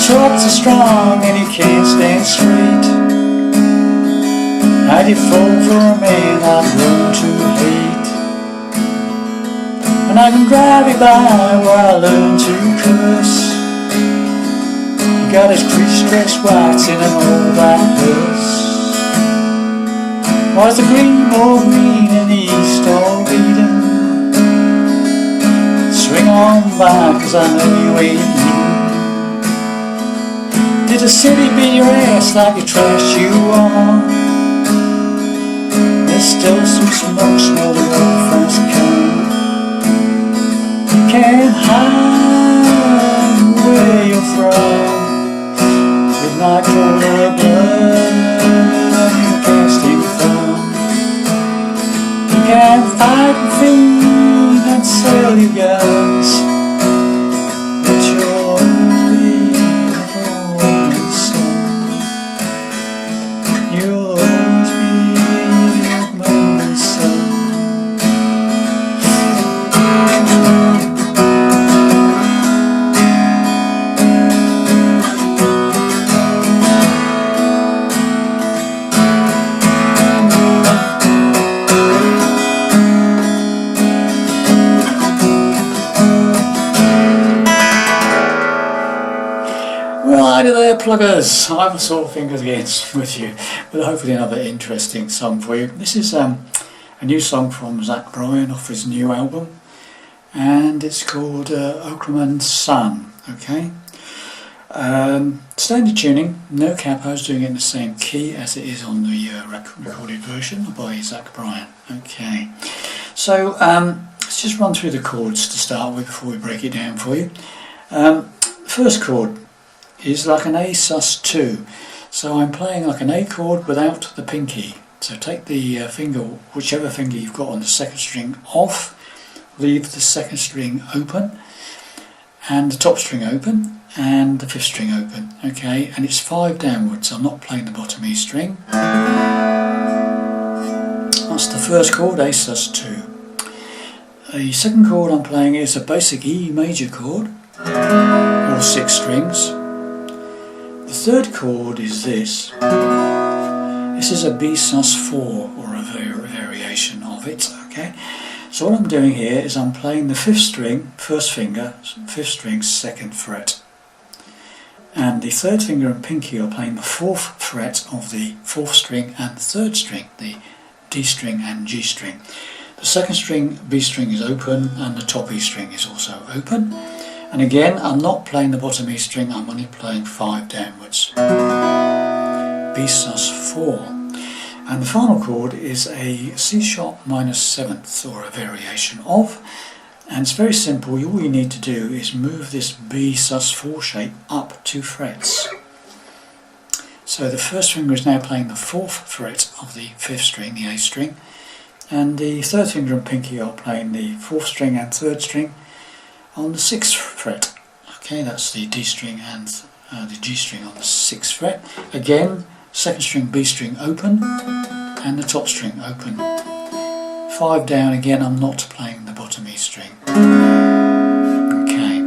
chops are strong and you can't stand straight. How'd you fall for a man I've grown to hate? And I can drive you by where I learned to curse. You got his crease-dressed whites in an old black hearse. Was the green more green in the east or Eden? Swing on by, cause I know you ain't even. Did the city beat your ass like the trash you are? There's still some smoke, smell the old first come. You can't hide where you're from. With my cold blood, you casting from. You can't fight and feed and sell your guns, but you'll always be a golden son. You'll always be a golden son. Right there, pluggers, I'm sort of fingers again with you, but hopefully another interesting song for you. This is a new song from Bryan off his new album, and it's called Oklahoman's Son. Okay, standard tuning, no capos, doing it in the same key as it is on the recorded version by Bryan. Okay, so let's just run through the chords to start with before we break it down for you. First chord is like an A sus2, so I'm playing like an A chord without the pinky. So take the finger, whichever finger you've got on the second string off, leave the second string open and the top string open and the fifth string open. Okay, and it's 5 downwards. I'm not playing the bottom E string. That's the first chord, A sus2. The second chord I'm playing is a basic E major chord, all 6 strings. The third chord is this. This is a B sus4, or a variation of it. Okay, so what I'm doing here is I'm playing the 5th string, first finger, 5th string, 2nd fret, and the 3rd finger and pinky are playing the 4th fret of the 4th string and 3rd string, the D string and G string. The 2nd string, B string, is open, and the top E string is also open. And again, I'm not playing the bottom E string, I'm only playing 5 downwards. B sus4. And the final chord is a C sharp minus 7th, or a variation of. And it's very simple. All you need to do is move this B sus4 shape up 2 frets. So the first finger is now playing the 4th fret of the 5th string, the A string. And the 3rd finger and pinky are playing the 4th string and 3rd string on the 6th fret. Okay, that's the D string and the G string on the 6th fret. Again, 2nd string, B string open, and the top string open. 5 down again, I'm not playing the bottom E string. Okay,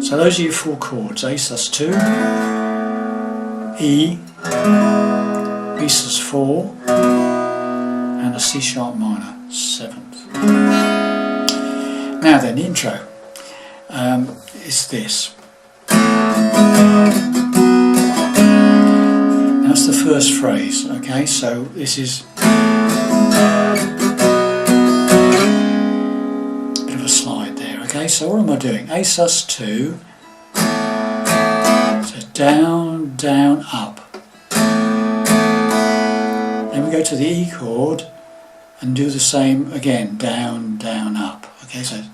so those are your 4 chords: A sus2, E, B sus4, and a C sharp minor 7th. Now then, the intro. Is this. That's the first phrase, okay, so this is a bit of a slide there, okay, so what am I doing? A sus2, so down, down, up. Then we go to the E chord and do the same again, down, down, up, okay, so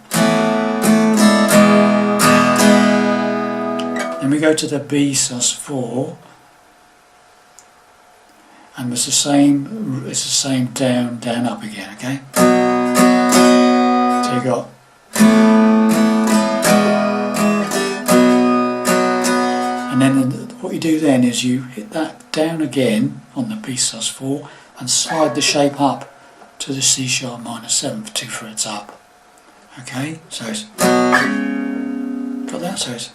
then we go to the B sus4, and it's the same down, down, up again, okay? So you got and then what you do then is you hit that down again on the B sus4 and slide the shape up to the C sharp minor 7th, 2 frets up. Okay, so it's got that, so it's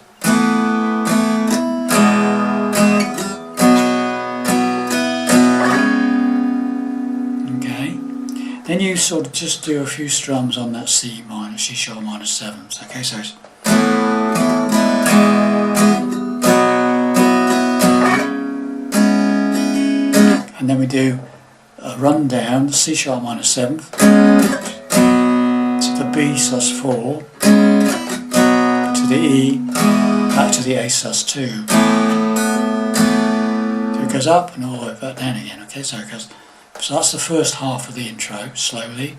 Then you sort of just do a few strums on that C sharp minor 7th. Okay, so it's and then we do a run down, the C sharp minor 7th to the B sus4 to the E back to the A sus2. So it goes up and all the way back down again. Okay, so it goes. So that's the first half of the intro, slowly.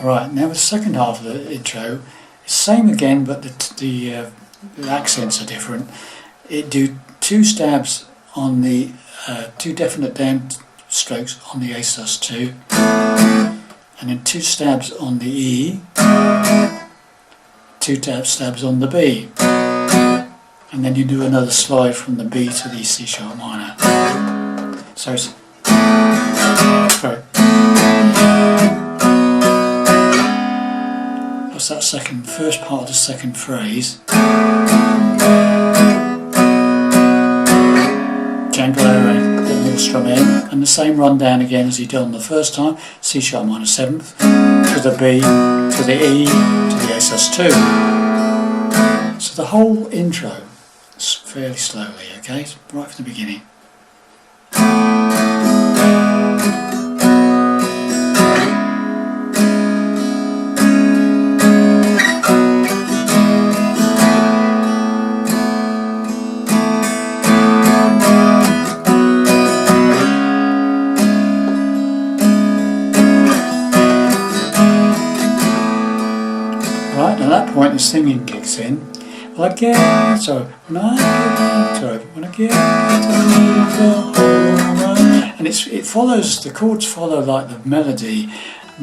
Right, now the second half of the intro is same again, but the accents are different. It do 2 stabs on the 2 definite down strokes on the A sus2. And then 2 stabs on the E, 2 stabs on the B, and then you do another slide from the B to the C sharp minor. So it's sorry. That's that first part of the second phrase. Jangle strum in, and the same run down again as he done the first time, C sharp minor 7th to the B to the E to the A sus2. So the whole intro is fairly slowly, okay, right from the beginning. Right, at that point the singing kicks in. Well, when I get to Oklahoman, and it follows, the chords follow like the melody.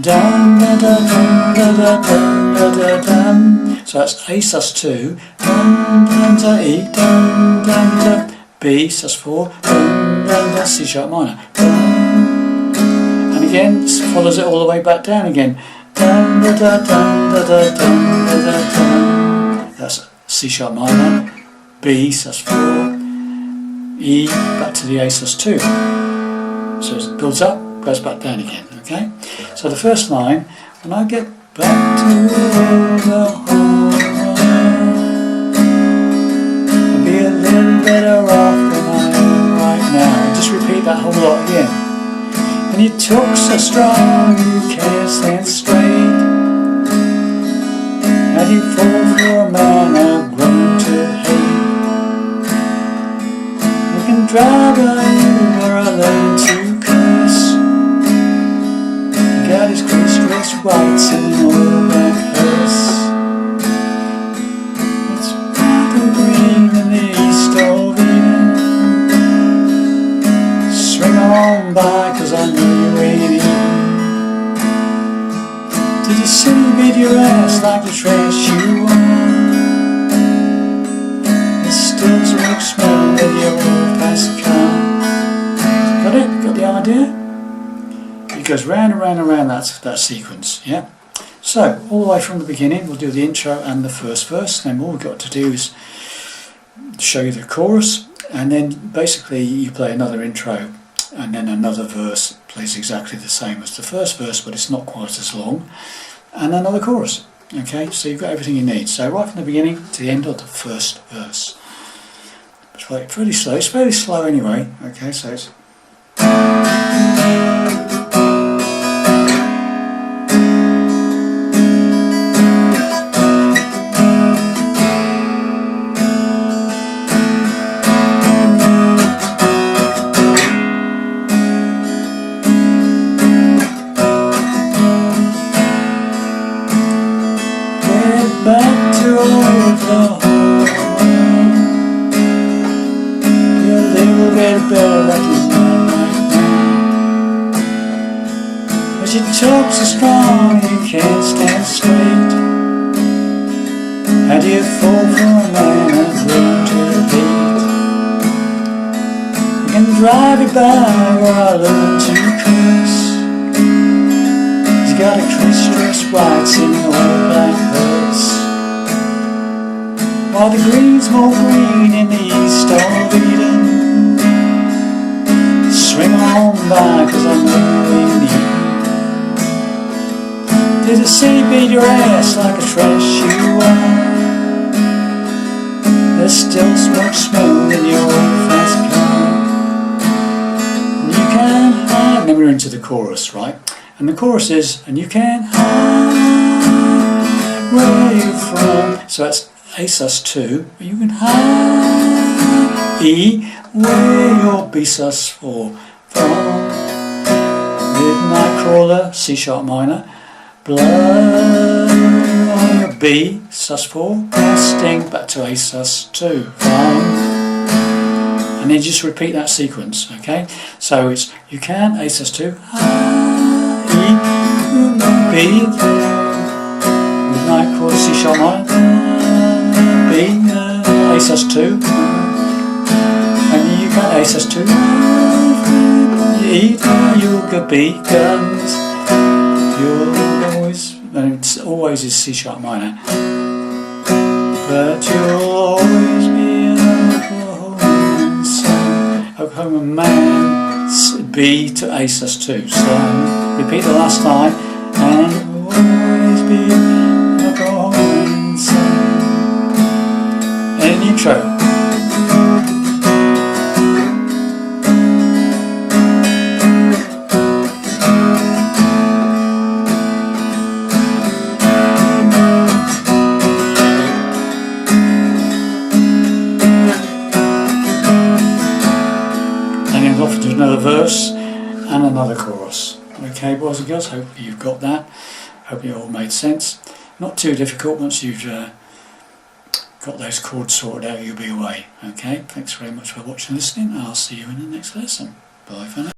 Dum da da dum da da dum da da dum. So that's A sus2, dum dum da E, dum dum da B sus4, dum dum da C sharp minor. And again, it follows it all the way back down again. Dum da da dum da da dum da da dum. That's C sharp minor, B sus4, E back to the A sus2. So it builds up, goes back down again. Okay. So the first line, when I get back to Oklahoman, I'll be a little better off than I am right now. Just repeat that whole lot again. And you talk so strong, you can't stand straight. And you fall for a man I've grown to hate. You can drive a Uber, I learn to curse. You got his crease dress whites and an old black hearse. It's purple green in the east of Eden. Swing on by, cause I know you ain't eating. Did you see me beat your ass like the trash you are? It still smoke smell with your old past car. Got it? Got the idea? It goes round and round and round that sequence, yeah? So, all the way from the beginning, we'll do the intro and the first verse, and all we've got to do is show you the chorus, and then basically you play another intro, and then another verse plays exactly the same as the first verse, but it's not quite as long, and another chorus. Okay, so you've got everything you need. So right from the beginning to the end of the first verse. It's pretty slow. It's fairly slow anyway. Okay, so it's back to Oklahoman. Be a little bit better like you're not right now. But you talk so strong you can't stand straight. How do you fall for a man I've grown to hate? I can drive you by where I learn to curse. He's got a crease dress whites in all blackbirds, while the green's more green in the east of Eden. Swing on by, 'cause I know we need. Did the sea beat your ass like a trash you are? There's still smoke smell in your fast car. And you can hide. Then we're into the chorus, right? And the chorus is, and you can hide where you're from. So that's A sus2, but you can hide E where your B sus4 from. Midnight crawler, C sharp minor. Blood on your B sus4, casting back to A sus2 from. And then just repeat that sequence, okay? So it's you can A sus2, E, B, midnight crawler, C sharp minor, B, A sus2, and you can A sus2, E, you'll get B guns, you'll always, and it's always is C sharp minor, but you'll always be an Oklahoman son, Oklahoman man, B to A sus2, so repeat the last line, and you'll always be an Oklahoman son. And intro. And then off to another verse and another chorus. Okay, boys and girls, hope you've got that. Hope it all made sense. Not too difficult once you've got those chords sorted out, you'll be away. Okay, thanks very much for watching and listening. I'll see you in the next lesson. Bye for now.